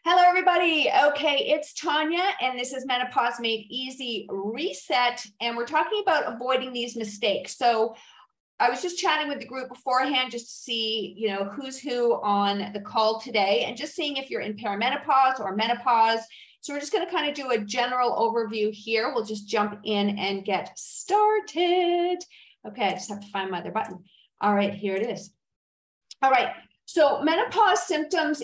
Hello, everybody. Okay, it's Tanya, and this is Menopause Made Easy Reset, and we're talking about avoiding these mistakes. So I was just chatting with the group beforehand just to see, who's who on the call today, and just seeing if you're in perimenopause or menopause. So we're just going to kind of do a general overview here. We'll just jump in and get started. Okay, I just have to find my other button. All right, here it is. All right, so menopause symptoms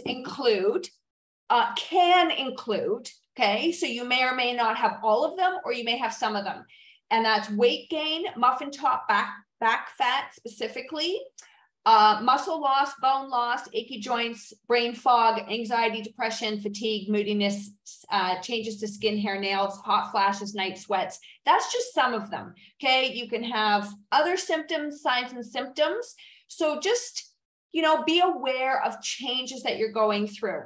can include, okay, so you may or may not have all of them, or you may have some of them. And that's weight gain, muffin top, back fat specifically, muscle loss, bone loss, achy joints, brain fog, anxiety, depression, fatigue, moodiness, changes to skin, hair, nails, hot flashes, night sweats. That's just some of them, okay? You can have other symptoms, signs and symptoms. So just, be aware of changes that you're going through.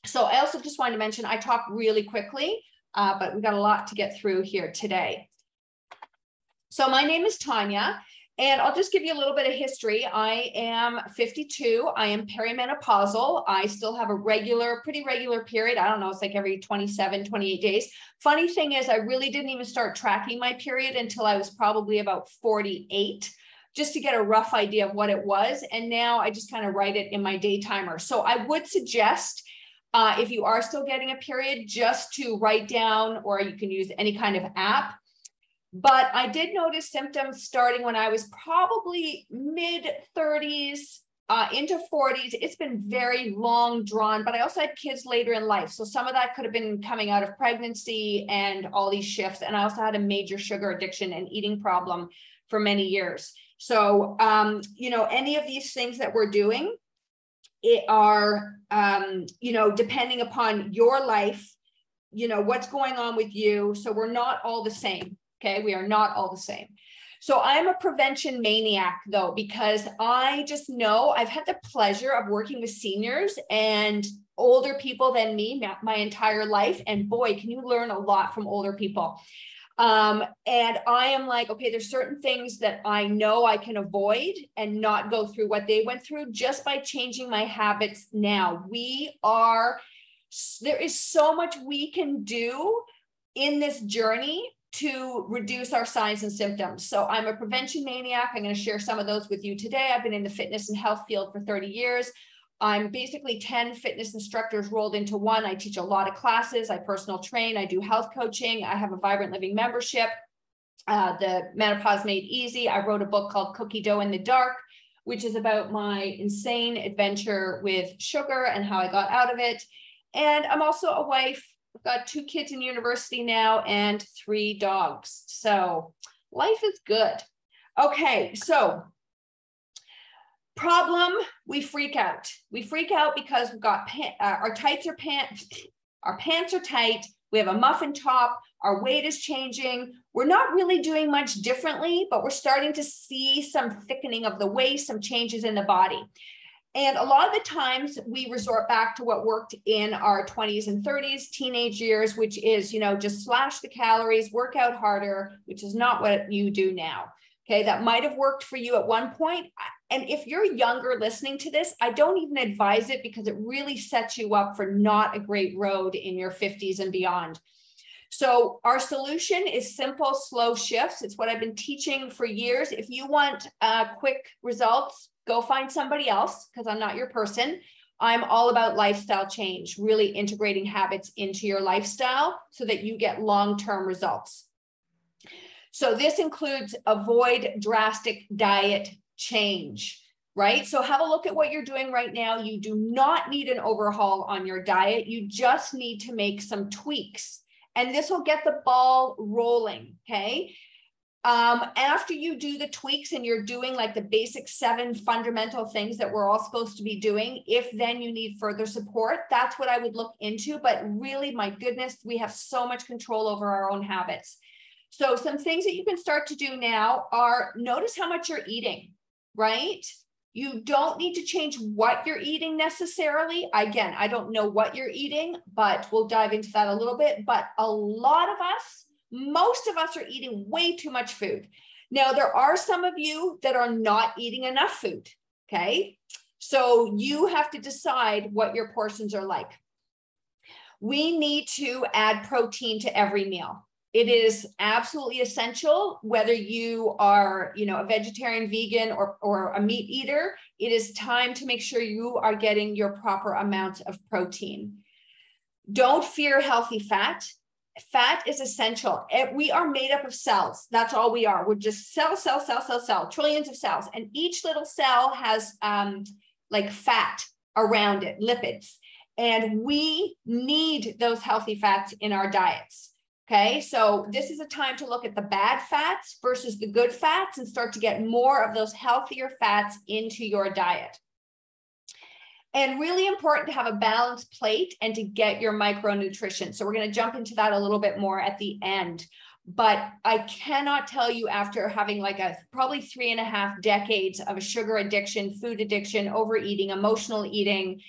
So I also just wanted to mention, I talk really quickly, but we've got a lot to get through here today. So my name is Tanya, and I'll just give you a little bit of history. I am 52. I am perimenopausal. I still have a pretty regular period. I don't know, it's like every 27, 28 days. Funny thing is, I really didn't even start tracking my period until I was probably about 48, just to get a rough idea of what it was. And now I just kind of write it in my day timer. So I would suggest, if you are still getting a period, just to write down, or you can use any kind of app. But I did notice symptoms starting when I was probably mid 30s into 40s. It's been very long drawn, but I also had kids later in life. So some of that could have been coming out of pregnancy and all these shifts. And I also had a major sugar addiction and eating problem for many years. So, any of these things that we're doing, depending upon your life, what's going on with you. So we're not all the same. Okay. We are not all the same. So I'm a prevention maniac though, because I just know I've had the pleasure of working with seniors and older people than me my entire life. And boy, can you learn a lot from older people. And I am like, okay, there's certain things that I know I can avoid and not go through what they went through just by changing my habits now. There is so much we can do in this journey to reduce our signs and symptoms. So I'm a prevention maniac. I'm going to share some of those with you today. I've been in the fitness and health field for 30 years. I'm basically 10 fitness instructors rolled into one. I teach a lot of classes. I personal train. I do health coaching. I have a Vibrant Living membership, the Menopause Made Easy. I wrote a book called Cookie Dough in the Dark, which is about my insane adventure with sugar and how I got out of it. And I'm also a wife. I've got 2 kids in university now and 3 dogs. So life is good. Okay, so problem, we freak out. We freak out because we've got our pants are tight. We have a muffin top. Our weight is changing. We're not really doing much differently, but we're starting to see some thickening of the waist, some changes in the body. And a lot of the times we resort back to what worked in our 20s and 30s, teenage years, which is, just slash the calories, work out harder, which is not what you do now. Okay, that might have worked for you at one point. And if you're younger listening to this, I don't even advise it because it really sets you up for not a great road in your 50s and beyond. So our solution is simple, slow shifts. It's what I've been teaching for years. If you want quick results, go find somebody else because I'm not your person. I'm all about lifestyle change, really integrating habits into your lifestyle so that you get long-term results. So this includes avoid drastic diet change, right? So have a look at what you're doing right now. You do not need an overhaul on your diet. You just need to make some tweaks, and this will get the ball rolling, okay? After you do the tweaks and you're doing like the basic 7 fundamental things that we're all supposed to be doing, if then you need further support, that's what I would look into. But really, my goodness, we have so much control over our own habits. So some things that you can start to do now are notice how much you're eating, right? You don't need to change what you're eating necessarily. Again, I don't know what you're eating, but we'll dive into that a little bit. But most of us are eating way too much food. Now, there are some of you that are not eating enough food, okay? So you have to decide what your portions are like. We need to add protein to every meal. It is absolutely essential, whether you are, a vegetarian, vegan, or a meat eater. It is time to make sure you are getting your proper amount of protein. Don't fear healthy fat. Fat is essential. We are made up of cells. That's all we are. We're just cell, trillions of cells. And each little cell has like fat around it, lipids. And we need those healthy fats in our diets. Okay, so this is a time to look at the bad fats versus the good fats and start to get more of those healthier fats into your diet. And really important to have a balanced plate and to get your micronutrition. So we're going to jump into that a little bit more at the end. But I cannot tell you, after having like probably 3.5 decades of a sugar addiction, food addiction, overeating, emotional eating,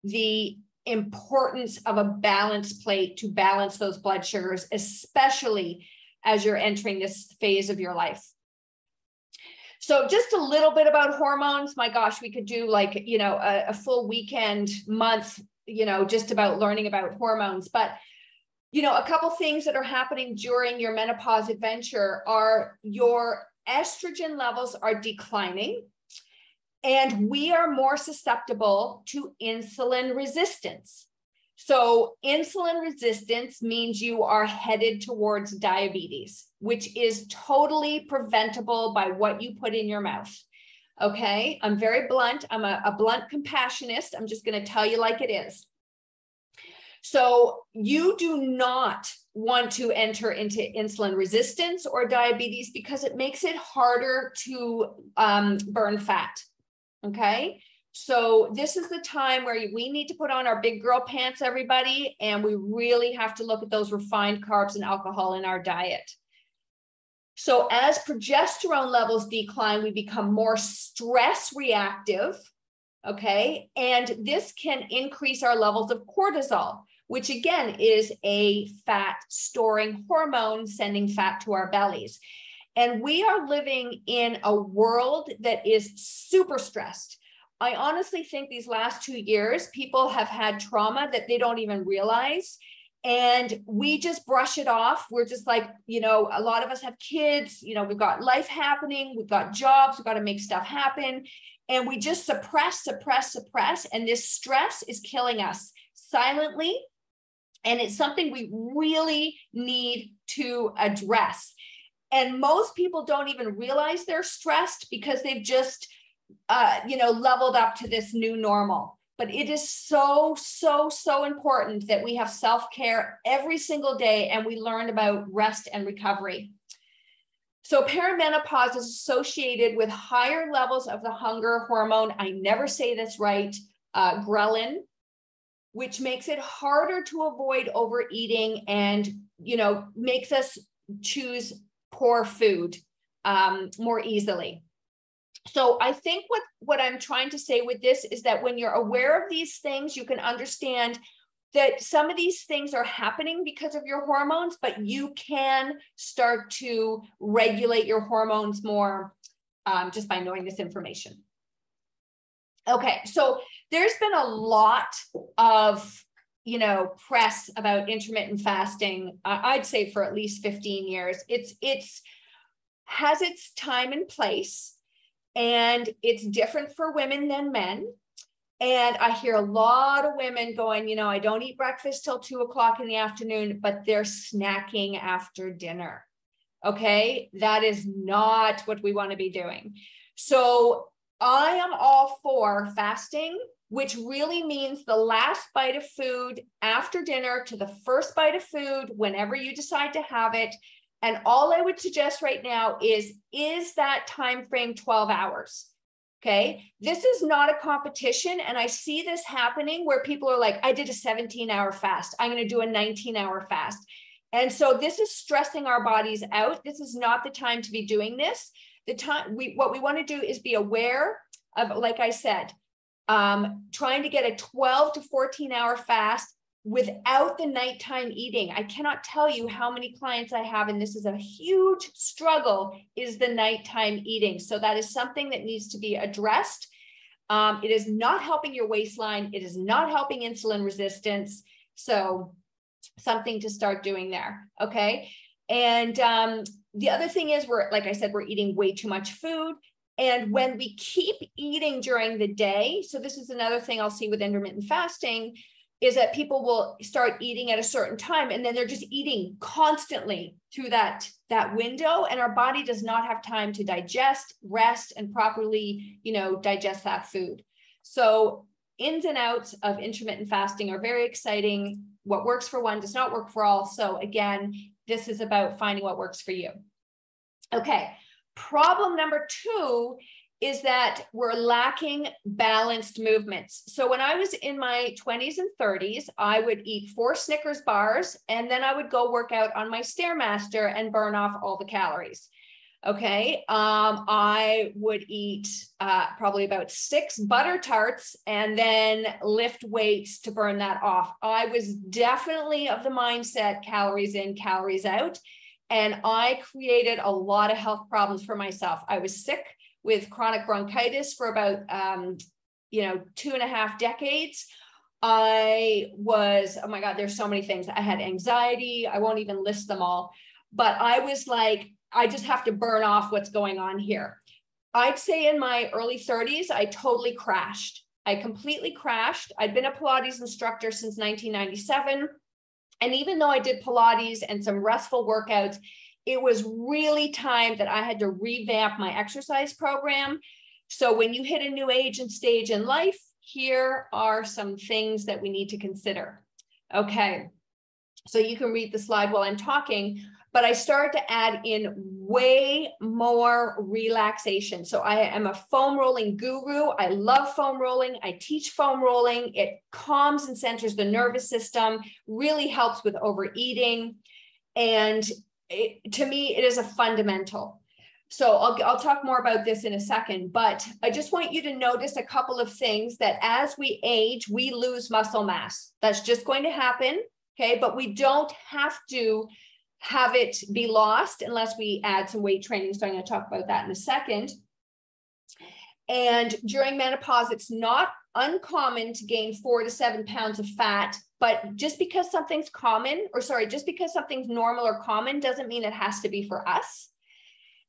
the importance of a balanced plate to balance those blood sugars, especially as you're entering this phase of your life. So just a little bit about hormones. My gosh, we could do like, a full weekend, month, just about learning about hormones. But, a couple things that are happening during your menopause adventure are your estrogen levels are declining, and we are more susceptible to insulin resistance. So insulin resistance means you are headed towards diabetes, which is totally preventable by what you put in your mouth. Okay, I'm very blunt. I'm a blunt compassionist. I'm just going to tell you like it is. So you do not want to enter into insulin resistance or diabetes because it makes it harder to burn fat. Okay. So this is the time where we need to put on our big girl pants, everybody, and we really have to look at those refined carbs and alcohol in our diet. So as progesterone levels decline, we become more stress reactive, okay? And this can increase our levels of cortisol, which again is a fat storing hormone sending fat to our bellies. And we are living in a world that is super stressed. I honestly think these last 2 years, people have had trauma that they don't even realize. And we just brush it off. We're just like, a lot of us have kids, we've got life happening, we've got jobs, we've got to make stuff happen. And we just suppress. And this stress is killing us silently. And it's something we really need to address. And most people don't even realize they're stressed because they've just leveled up to this new normal. But it is so important that we have self-care every single day and we learn about rest and recovery. So perimenopause is associated with higher levels of the hunger hormone. I never say this right, ghrelin, which makes it harder to avoid overeating and, makes us choose poor food more easily. So I think what I'm trying to say with this is that when you're aware of these things, you can understand that some of these things are happening because of your hormones, but you can start to regulate your hormones more just by knowing this information. Okay, so there's been a lot of, press about intermittent fasting. I'd say for at least 15 years. It's has its time and place. And it's different for women than men. And I hear a lot of women going, I don't eat breakfast till 2 o'clock in the afternoon, but they're snacking after dinner. Okay. That is not what we want to be doing. So I am all for fasting, which really means the last bite of food after dinner to the first bite of food, whenever you decide to have it. And all I would suggest right now is that time frame 12 hours? Okay. This is not a competition. And I see this happening where people are like, I did a 17-hour fast. I'm going to do a 19-hour fast. And so this is stressing our bodies out. This is not the time to be doing this. What we want to do is be aware of, like I said, trying to get a 12 to 14-hour fast without the nighttime eating. I cannot tell you how many clients I have, and this is a huge struggle, is the nighttime eating. So that is something that needs to be addressed. It is not helping your waistline. It is not helping insulin resistance. So something to start doing there. Okay. And the other thing is like I said, we're eating way too much food. And when we keep eating during the day, so this is another thing I'll see with intermittent fasting, is that people will start eating at a certain time and then they're just eating constantly through that window, and our body does not have time to digest, rest, and properly, digest that food. So ins and outs of intermittent fasting are very exciting. What works for one does not work for all. So again, this is about finding what works for you. Okay. Problem number 2 is that we're lacking balanced movements. So when I was in my 20s and 30s, I would eat 4 Snickers bars, and then I would go work out on my Stairmaster and burn off all the calories. Okay. I would eat probably about 6 butter tarts and then lift weights to burn that off. I was definitely of the mindset, calories in, calories out. And I created a lot of health problems for myself. I was sick with chronic bronchitis for about, 2.5 decades. I was, oh my God, there's so many things. I had anxiety. I won't even list them all, but I was like, I just have to burn off what's going on here. I'd say in my early 30s, I totally crashed. I completely crashed. I'd been a Pilates instructor since 1997. And even though I did Pilates and some restful workouts, it was really time that I had to revamp my exercise program. So when you hit a new age and stage in life, here are some things that we need to consider. Okay, so you can read the slide while I'm talking, but I started to add in way more relaxation. So I am a foam rolling guru. I love foam rolling. I teach foam rolling. It calms and centers the nervous system, really helps with overeating. And to me, it is a fundamental. So I'll talk more about this in a second, but I just want you to notice a couple of things that as we age, we lose muscle mass. That's just going to happen. Okay. But we don't have to have it be lost unless we add some weight training. So I'm going to talk about that in a second. And during menopause, it's not uncommon to gain 4 to 7 pounds of fat, but just because something's just because something's normal or common doesn't mean it has to be for us.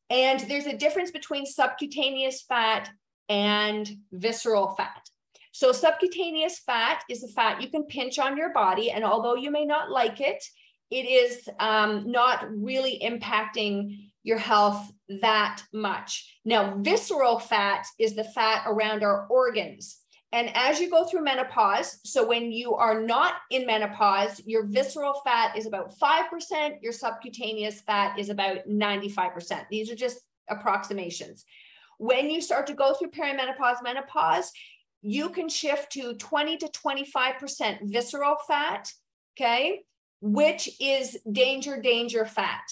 And there's a difference between subcutaneous fat and visceral fat. So subcutaneous fat is the fat you can pinch on your body. And although you may not like it, it is not really impacting your health that much. Now, visceral fat is the fat around our organs. And as you go through menopause, so when you are not in menopause, your visceral fat is about 5%, your subcutaneous fat is about 95%. These are just approximations. When you start to go through perimenopause, menopause, you can shift to 20 to 25% visceral fat, okay, which is danger fat.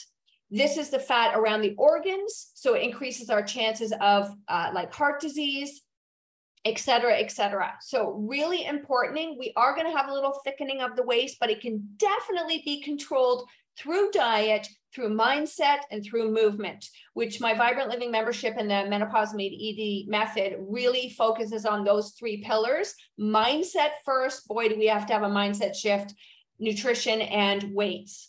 This is the fat around the organs, so it increases our chances of like heart disease, et cetera, et cetera. So really important, we are going to have a little thickening of the waist, but it can definitely be controlled through diet, through mindset, and through movement, which my Vibrant Living membership and the Menopause Made Easy method really focuses on those 3 pillars. Mindset first, boy, do we have to have a mindset shift, nutrition, and weights.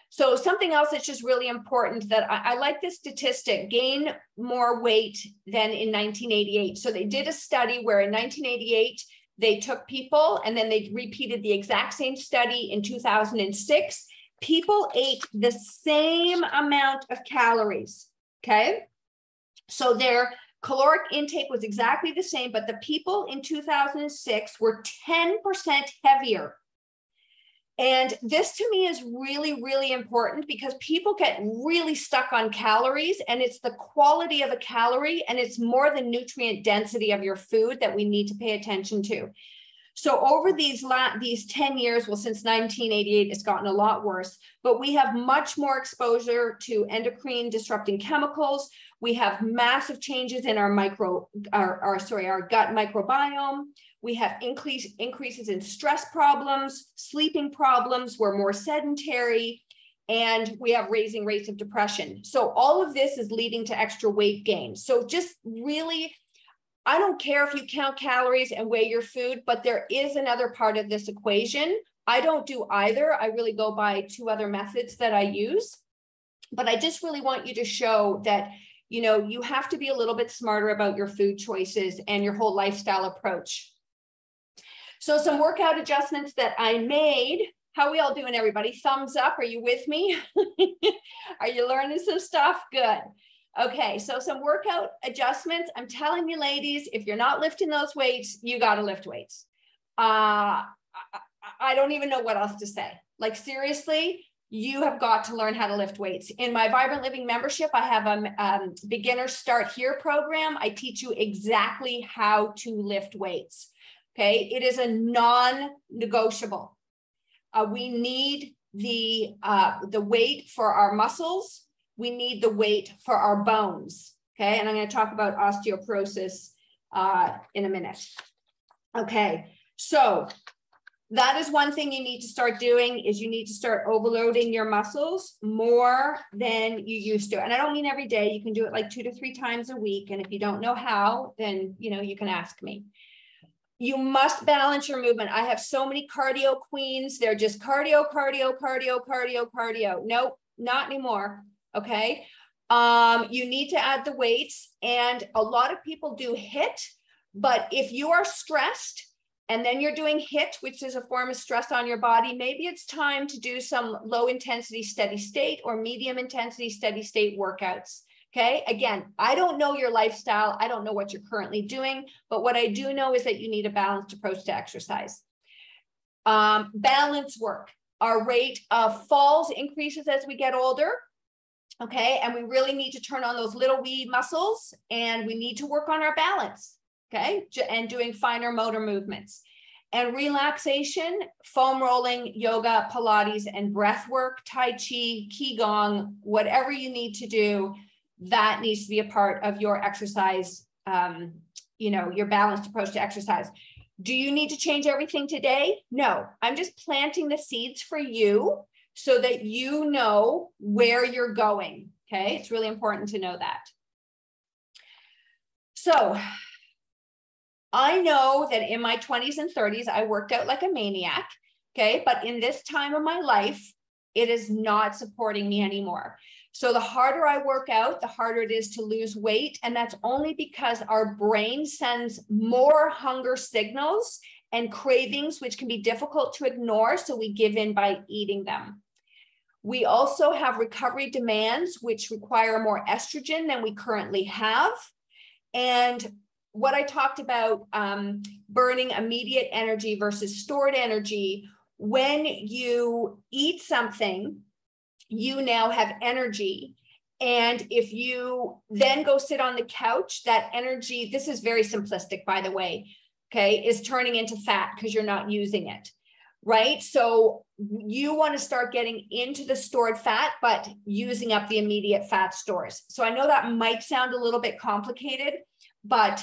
So something else that's just really important that I like this statistic, gain more weight than in 1988. So they did a study where in 1988, they took people and then they repeated the exact same study in 2006. People ate the same amount of calories, okay? So their caloric intake was exactly the same, but the people in 2006 were 10% heavier. And this to me is really, really important because people get really stuck on calories, and it's the quality of a calorie and it's more the nutrient density of your food that we need to pay attention to. So over these 10 years, well, since 1988, it's gotten a lot worse, but we have much more exposure to endocrine disrupting chemicals. We have massive changes in our gut microbiome. We have increases in stress problems, sleeping problems. We're more sedentary, and we have raising rates of depression. So all of this is leading to extra weight gain. So just really, I don't care if you count calories and weigh your food, but there is another part of this equation. I don't do either. I really go by 2 other methods that I use, but I just really want you to show that, you know, you have to be a little bit smarter about your food choices and your whole lifestyle approach. So some workout adjustments that I made. How are we all doing, everybody? Thumbs up. Are you with me? Are you learning some stuff? Good. Okay, so some workout adjustments. I'm telling you, ladies, if you're not lifting those weights, you got to lift weights. I don't even know what else to say. Like, seriously, you have got to learn how to lift weights. In my Vibrant Living membership, I have a beginner start here program. I teach you exactly how to lift weights. Okay, it is a non-negotiable. We need the weight for our muscles. We need the weight for our bones. Okay, and I'm going to talk about osteoporosis in a minute. Okay, so that is one thing you need to start doing, is you need to start overloading your muscles more than you used to. And I don't mean every day. You can do it like 2 to 3 times a week. And if you don't know how, then, you know, you can ask me. You must balance your movement. I have so many cardio queens. They're just cardio, cardio, cardio, cardio, cardio. Nope, not anymore. Okay. You need to add the weights, and a lot of people do HIIT, but if you are stressed and then you're doing HIIT, which is a form of stress on your body, maybe it's time to do some low intensity steady state or medium intensity steady state workouts. Okay. Again, I don't know your lifestyle. I don't know what you're currently doing, but what I do know is that you need a balanced approach to exercise. Balance work. Our rate of falls increases as we get older. Okay. And we really need to turn on those little wee muscles, and we need to work on our balance. Okay. And doing finer motor movements. And relaxation, foam rolling, yoga, Pilates, and breath work, Tai Chi, Qigong, whatever you need to do, that needs to be a part of your exercise, you know, your balanced approach to exercise. Do you need to change everything today? No, I'm just planting the seeds for you so that you know where you're going. Okay, it's really important to know that. So I know that in my 20s and 30s, I worked out like a maniac. Okay, but in this time of my life, it is not supporting me anymore. So the harder I work out, the harder it is to lose weight. And that's only because our brain sends more hunger signals and cravings, which can be difficult to ignore. So we give in by eating them. We also have recovery demands, which require more estrogen than we currently have. And what I talked about, burning immediate energy versus stored energy, when you eat something, you now have energy. And if you then go sit on the couch, that energy, this is very simplistic, by the way, okay, is turning into fat because you're not using it, right? So you want to start getting into the stored fat, but using up the immediate fat stores. So I know that might sound a little bit complicated, but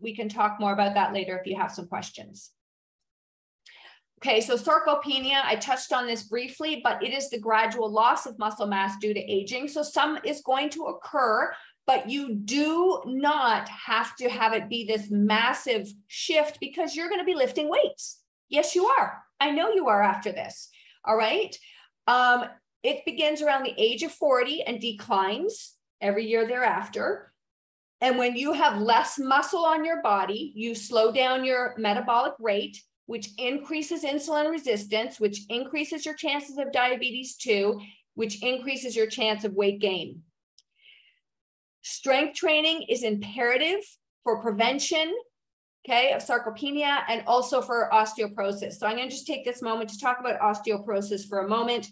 we can talk more about that later if you have some questions. Okay, so sarcopenia, I touched on this briefly, but it is the gradual loss of muscle mass due to aging. So some is going to occur, but you do not have to have it be this massive shift because you're going to be lifting weights. Yes, you are. I know you are after this. All right. It begins around the age of 40 and declines every year thereafter. And when you have less muscle on your body, you slow down your metabolic rate, which increases insulin resistance, which increases your chances of diabetes too, which increases your chance of weight gain. Strength training is imperative for prevention, okay, of sarcopenia and also for osteoporosis. So I'm going to just take this moment to talk about osteoporosis for a moment.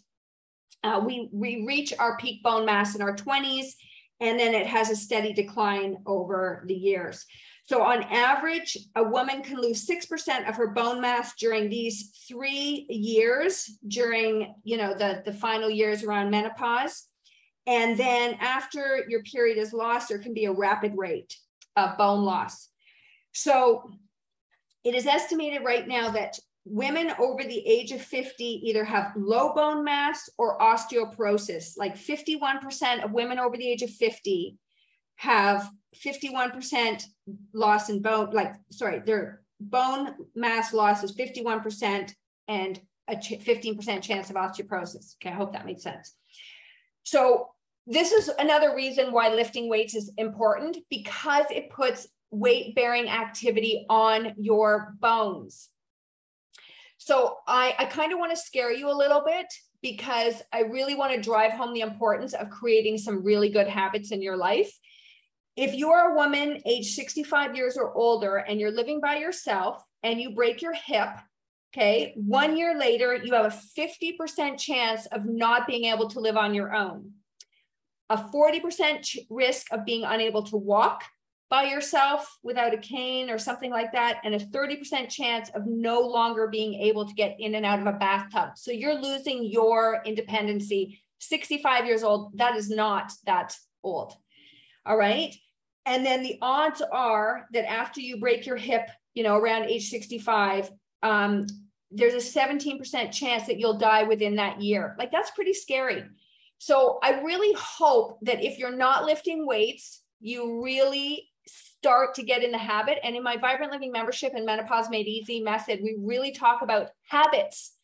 We reach our peak bone mass in our 20s, and then it has a steady decline over the years. So on average, a woman can lose 6% of her bone mass during these 3 years, during, you know, the final years around menopause. And then after your period is lost, there can be a rapid rate of bone loss. So it is estimated right now that women over the age of 50 either have low bone mass or osteoporosis. Like 51% of women over the age of 50 have 51% loss in bone, their bone mass loss is 51% and a 15% chance of osteoporosis. Okay, I hope that made sense. So this is another reason why lifting weights is important, because it puts weight-bearing activity on your bones. So I kind of want to scare you a little bit, because I really want to drive home the importance of creating some really good habits in your life. If you are a woman age 65 years or older and you're living by yourself and you break your hip, okay, 1 year later, you have a 50% chance of not being able to live on your own, a 40% risk of being unable to walk by yourself without a cane or something like that, and a 30% chance of no longer being able to get in and out of a bathtub. So you're losing your independency. 65 years old, that is not that old. All right. And then the odds are that after you break your hip, around age 65, there's a 17% chance that you'll die within that year. Like, that's pretty scary. So I really hope that if you're not lifting weights, you really start to get in the habit. And in my Vibrant Living membership and Menopause Made Easy method, we really talk about habits.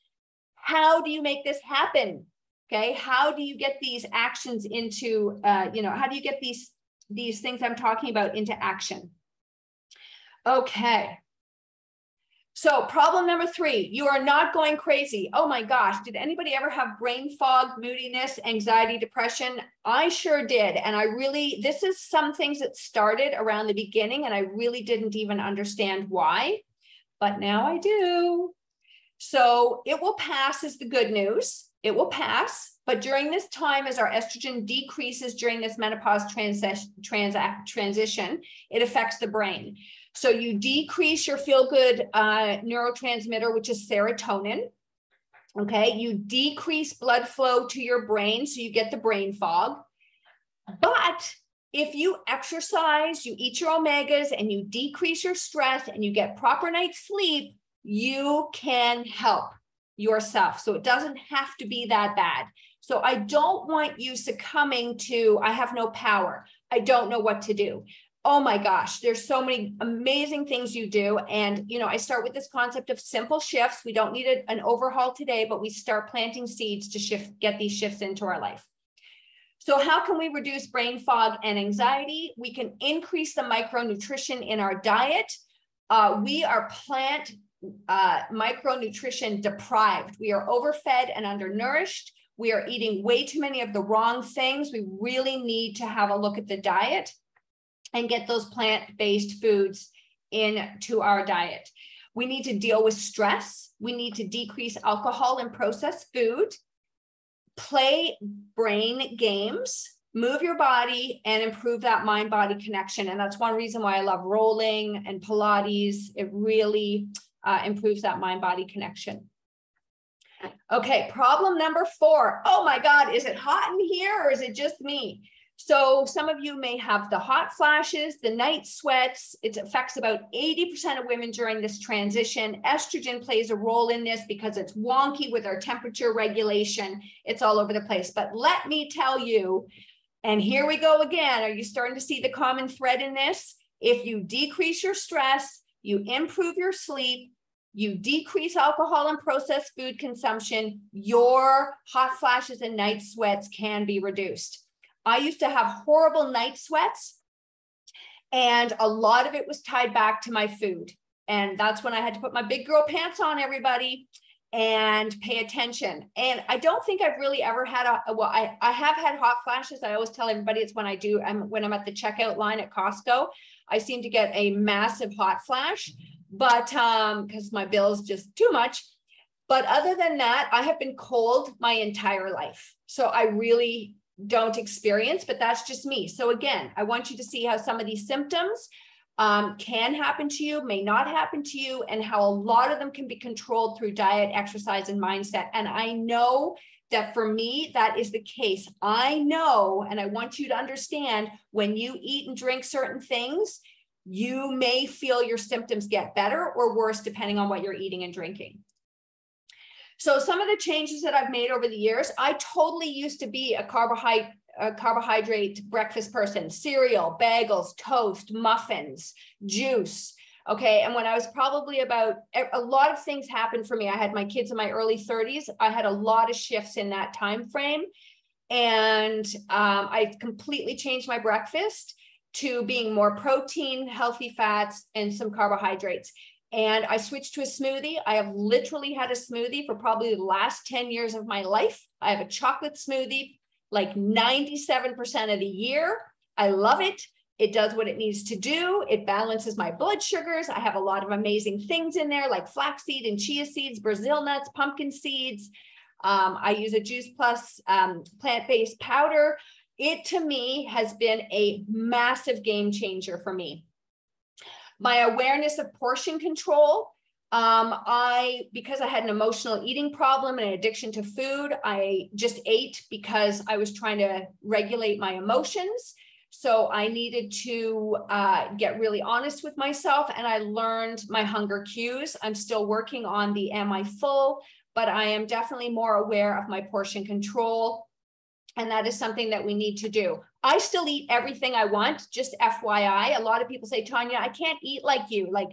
How do you make this happen? Okay. How do you get these actions into, how do you get these things I'm talking about into action? Okay. So problem number 3, you are not going crazy. Oh my gosh, did anybody ever have brain fog, moodiness, anxiety, depression? I sure did. And this is some things that started around the beginning, and I really didn't even understand why, but now I do. So it will pass is the good news. It will pass. But during this time, as our estrogen decreases during this menopause transition, it affects the brain. So you decrease your feel-good neurotransmitter, which is serotonin. Okay, you decrease blood flow to your brain, so you get the brain fog. But if you exercise, you eat your omegas, and you decrease your stress, and you get proper night's sleep, you can help yourself. So it doesn't have to be that bad. So I don't want you succumbing to, I have no power, I don't know what to do. Oh my gosh, there's so many amazing things you do. And, I start with this concept of simple shifts. We don't need an overhaul today, but we start planting seeds to get these shifts into our life. So how can we reduce brain fog and anxiety? We can increase the micronutrition in our diet. We are plant micronutrition deprived. We are overfed and undernourished. We are eating way too many of the wrong things. We really need to have a look at the diet and get those plant-based foods into our diet. We need to deal with stress. We need to decrease alcohol and processed food, play brain games, move your body, and improve that mind-body connection. And that's one reason why I love rolling and Pilates. It really improves that mind-body connection. Okay, problem number 4. Oh my God, is it hot in here or is it just me? So some of you may have the hot flashes, the night sweats. It affects about 80% of women during this transition. Estrogen plays a role in this because it's wonky with our temperature regulation. It's all over the place. But let me tell you, and here we go again. Are you starting to see the common thread in this? If you decrease your stress, you improve your sleep, you decrease alcohol and processed food consumption, your hot flashes and night sweats can be reduced. I used to have horrible night sweats, and a lot of it was tied back to my food. And that's when I had to put my big girl pants on, everybody, and pay attention. And I don't think I've really ever had I have had hot flashes. I always tell everybody it's when when I'm at the checkout line at Costco, I seem to get a massive hot flash, but because my bill is just too much. But other than that, I have been cold my entire life. So I really don't experience, but that's just me. So again, I want you to see how some of these symptoms can happen to you, may not happen to you, and how a lot of them can be controlled through diet, exercise, and mindset. And I know that for me, that is the case. I know, and I want you to understand, when you eat and drink certain things, you may feel your symptoms get better or worse, depending on what you're eating and drinking. So some of the changes that I've made over the years, I totally used to be a carbohydrate a carbohydrate breakfast person: cereal, bagels, toast, muffins, juice. Okay. And when I was probably about, a lot of things happened for me. I had my kids in my early 30s. I had a lot of shifts in that time frame. And I completely changed my breakfast to being more protein, healthy fats, and some carbohydrates. And I switched to a smoothie. I have literally had a smoothie for probably the last 10 years of my life. I have a chocolate smoothie like 97% of the year. I love it. It does what it needs to do. It balances my blood sugars. I have a lot of amazing things in there, like flaxseed and chia seeds, Brazil nuts, pumpkin seeds. I use a Juice Plus plant-based powder. It, to me, has been a massive game changer for me. My awareness of portion control, because I had an emotional eating problem and an addiction to food, I just ate because I was trying to regulate my emotions. So I needed to get really honest with myself, and I learned my hunger cues. I'm still working on the am I full, but I am definitely more aware of my portion control. And that is something that we need to do. I still eat everything I want, just FYI. A lot of people say, Tanya, I can't eat like you. Like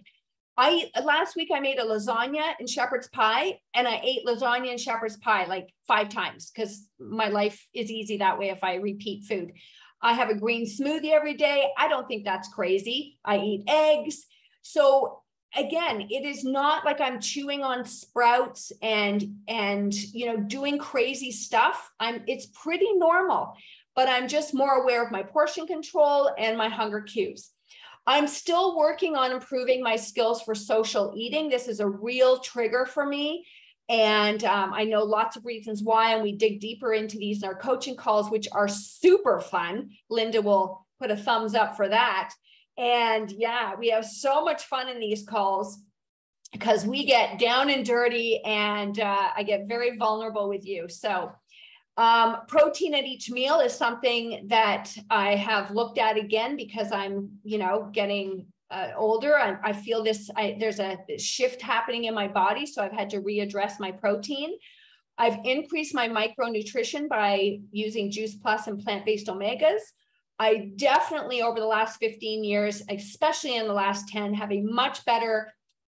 last week I made a lasagna and shepherd's pie, and I ate lasagna and shepherd's pie like 5 times because my life is easy that way if I repeat food. I have a green smoothie every day. I don't think that's crazy. I eat eggs. So again, it is not like I'm chewing on sprouts and doing crazy stuff. It's pretty normal, but I'm just more aware of my portion control and my hunger cues. I'm still working on improving my skills for social eating. This is a real trigger for me. And I know lots of reasons why, and we dig deeper into these in our coaching calls, which are super fun. Linda will put a thumbs up for that. And yeah, we have so much fun in these calls because we get down and dirty, and I get very vulnerable with you. So protein at each meal is something that I have looked at again because I'm, getting older. I feel there's a shift happening in my body. So I've had to readdress my protein. I've increased my micronutrition by using Juice Plus and plant-based omegas. I definitely, over the last 15 years, especially in the last 10, have a much better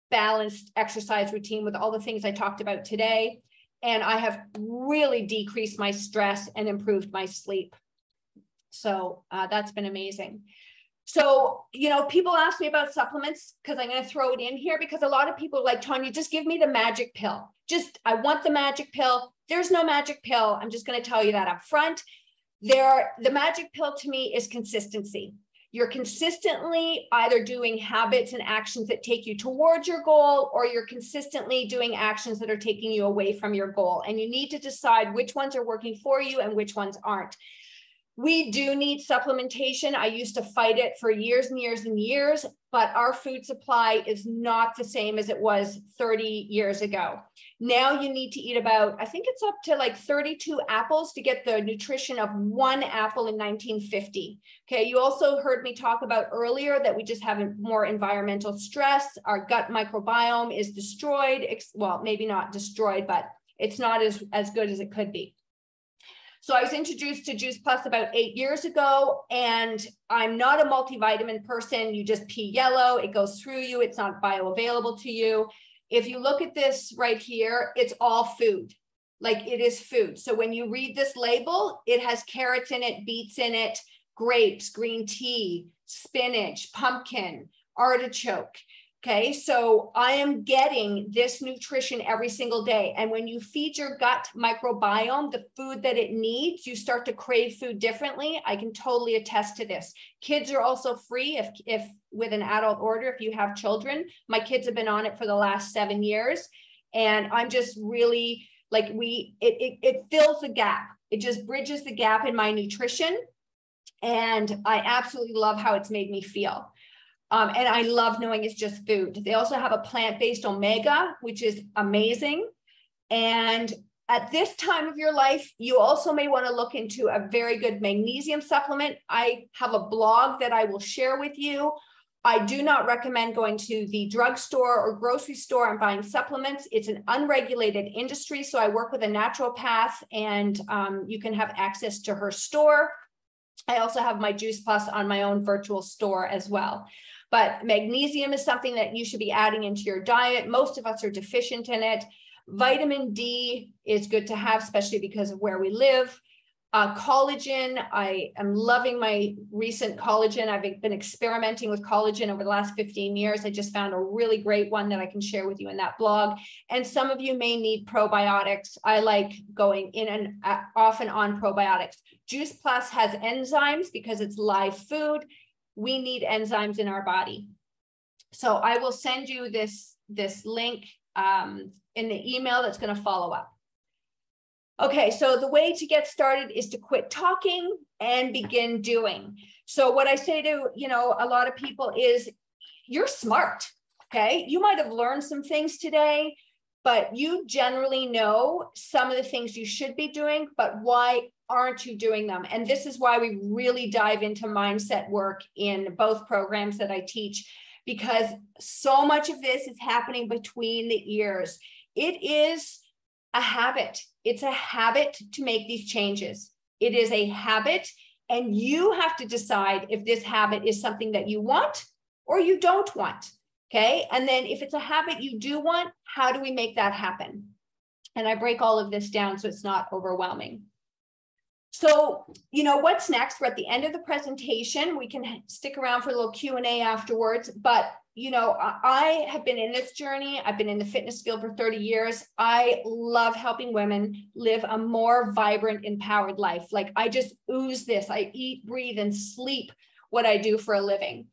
balanced exercise routine with all the things I talked about today. And I have really decreased my stress and improved my sleep. So that's been amazing. So, people ask me about supplements because I'm going to throw it in here because a lot of people are like, Tanya, just give me the magic pill. I want the magic pill. There's no magic pill. I'm just going to tell you that up front. The magic pill to me is consistency. You're consistently either doing habits and actions that take you towards your goal, or you're consistently doing actions that are taking you away from your goal. And you need to decide which ones are working for you and which ones aren't. We do need supplementation. I used to fight it for years and years and years, but our food supply is not the same as it was 30 years ago. Now you need to eat about, I think it's up to like 32 apples to get the nutrition of 1 apple in 1950. Okay, you also heard me talk about earlier that we just have more environmental stress. Our gut microbiome is destroyed. Well, maybe not destroyed, but it's not as good as it could be. So I was introduced to Juice Plus about 8 years ago, and I'm not a multivitamin person. You just pee yellow, it goes through you. It's not bioavailable to you. If you look at this right here, it's all food. Like, it is food. So when you read this label, it has carrots in it, beets in it, grapes, green tea, spinach, pumpkin, artichoke. Okay, so I am getting this nutrition every single day. And when you feed your gut microbiome the food that it needs, you start to crave food differently. I can totally attest to this. Kids are also free if with an adult order, if you have children. My kids have been on it for the last 7 years. And I'm just really like, it fills the gap. It just bridges the gap in my nutrition. And I absolutely love how it's made me feel. And I love knowing it's just food. They also have a plant-based omega, which is amazing. And at this time of your life, you also may want to look into a very good magnesium supplement. I have a blog that I will share with you I do not recommend going to the drugstore or grocery store and buying supplements. It's an unregulated industry. So I work with a naturopath, and you can have access to her store. I also have my Juice Plus on my own virtual store as well. But magnesium is something that you should be adding into your diet. Most of us are deficient in it. Vitamin D is good to have, especially because of where we live. Collagen, I am loving my recent collagen. I've been experimenting with collagen over the last 15 years. I just found a really great one that I can share with you in that blog. And some of you may need probiotics. I like going in and off and on probiotics. Juice Plus has enzymes because it's live food. We need enzymes in our body. So I will send you this link in the email that's going to follow up. Okay, so the way to get started is to quit talking and begin doing. So what I say to, a lot of people is, you're smart, okay? You might have learned some things today, but you generally know some of the things you should be doing, but why aren't you doing them? And this is why we really dive into mindset work in both programs that I teach, because so much of this is happening between the ears. It is a habit. It's a habit to make these changes. It is a habit, and you have to decide if this habit is something that you want or you don't want. Okay. And then if it's a habit you do want, how do we make that happen? And I break all of this down so it's not overwhelming. So, what's next? We're at the end of the presentation. We can stick around for a little Q&A afterwards, but I have been in this journey. I've been in the fitness field for 30 years. I love helping women live a more vibrant, empowered life. Like, I just ooze this. I eat, breathe, and sleep what I do for a living.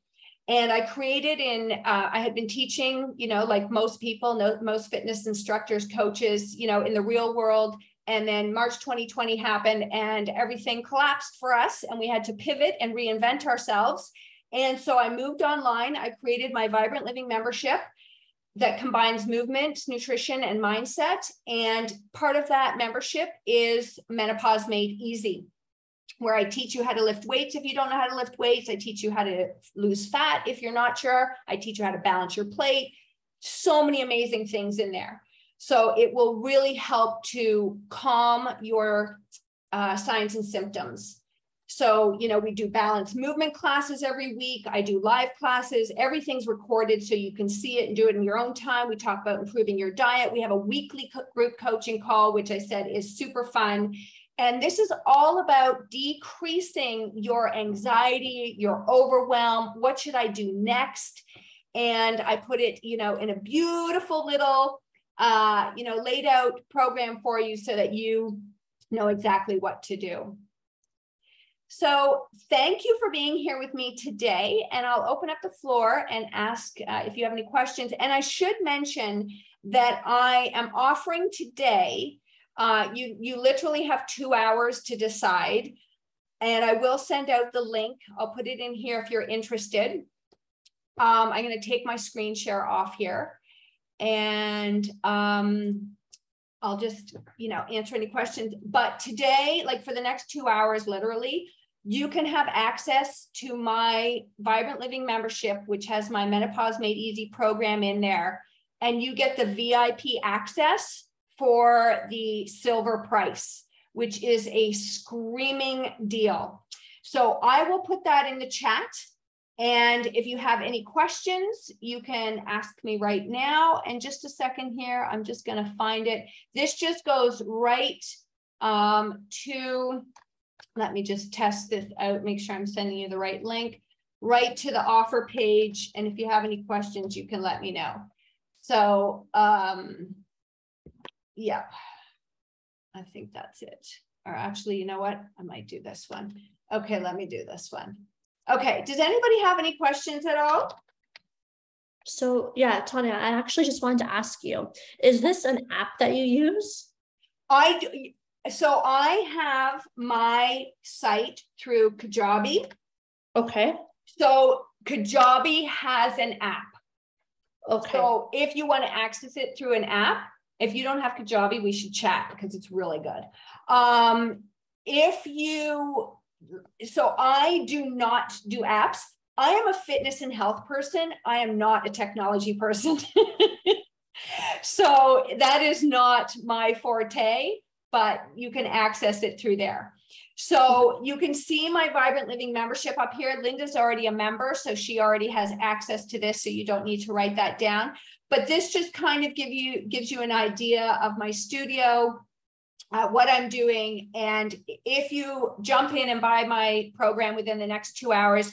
And I created I had been teaching, like most people, most fitness instructors, coaches, in the real world. And then March 2020 happened and everything collapsed for us, and we had to pivot and reinvent ourselves. And so I moved online. I created my Vibrant Living membership that combines movement, nutrition, and mindset. And part of that membership is Menopause Made Easy, where I teach you how to lift weights if you don't know how to lift weights. I teach you how to lose fat if you're not sure. I teach you how to balance your plate. So many amazing things in there. So it will really help to calm your signs and symptoms. So, we do balanced movement classes every week. I do live classes. Everything's recorded so you can see it and do it in your own time. We talk about improving your diet. We have a weekly group coaching call, which I said is super fun. And this is all about decreasing your anxiety, your overwhelm. What should I do next? And I put it, in a beautiful little, laid out program for you so that you know exactly what to do. So thank you for being here with me today. And I'll open up the floor and ask if you have any questions. And I should mention that I am offering today, you literally have 2 hours to decide. And I will send out the link. I'll put it in here if you're interested. I'm going to take my screen share off here. And I'll just, answer any questions. But today, like for the next 2 hours, literally, you can have access to my Vibrant Living membership, which has my Menopause Made Easy program in there. And you get the VIP access for the silver price, which is a screaming deal. So I will put that in the chat. And if you have any questions, you can ask me right now. And just a second here, I'm just going to find it. This just goes right to, let me just test this out, make sure I'm sending you the right link, right to the offer page. And if you have any questions, you can let me know. So, yeah, I think that's it. Or actually, you know what? I might do this one. Okay, let me do this one. Okay, does anybody have any questions at all? So yeah, Tanya, I actually just wanted to ask you, is this an app that you use? I do. So I have my site through Kajabi. Okay. So Kajabi has an app. Okay. So if you want to access it through an app, if you don't have Kajabi, we should chat because it's really good. So I do not do apps. I am a fitness and health person. I am not a technology person. So that is not my forte, but you can access it through there. So you can see my Vibrant Living membership up here. Linda's already a member, so she already has access to this, so you don't need to write that down. But this just kind of gives you an idea of my studio, what I'm doing. And if you jump in and buy my program within the next 2 hours,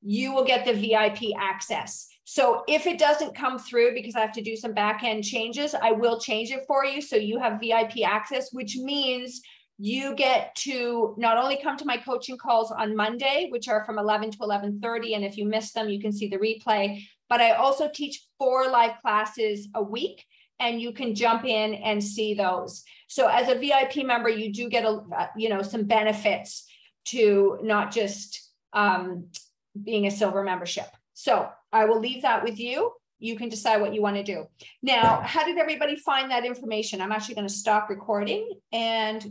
you will get the VIP access. So if it doesn't come through because I have to do some back end changes, I will change it for you. So you have VIP access, which means you get to not only come to my coaching calls on Monday, which are from 11 to 11:30. And if you miss them, you can see the replay. But I also teach 4 live classes a week, and you can jump in and see those. So as a VIP member, you do get some benefits to not just being a silver membership. So I will leave that with you. You can decide what you want to do. Now, how did everybody find that information? I'm actually going to stop recording and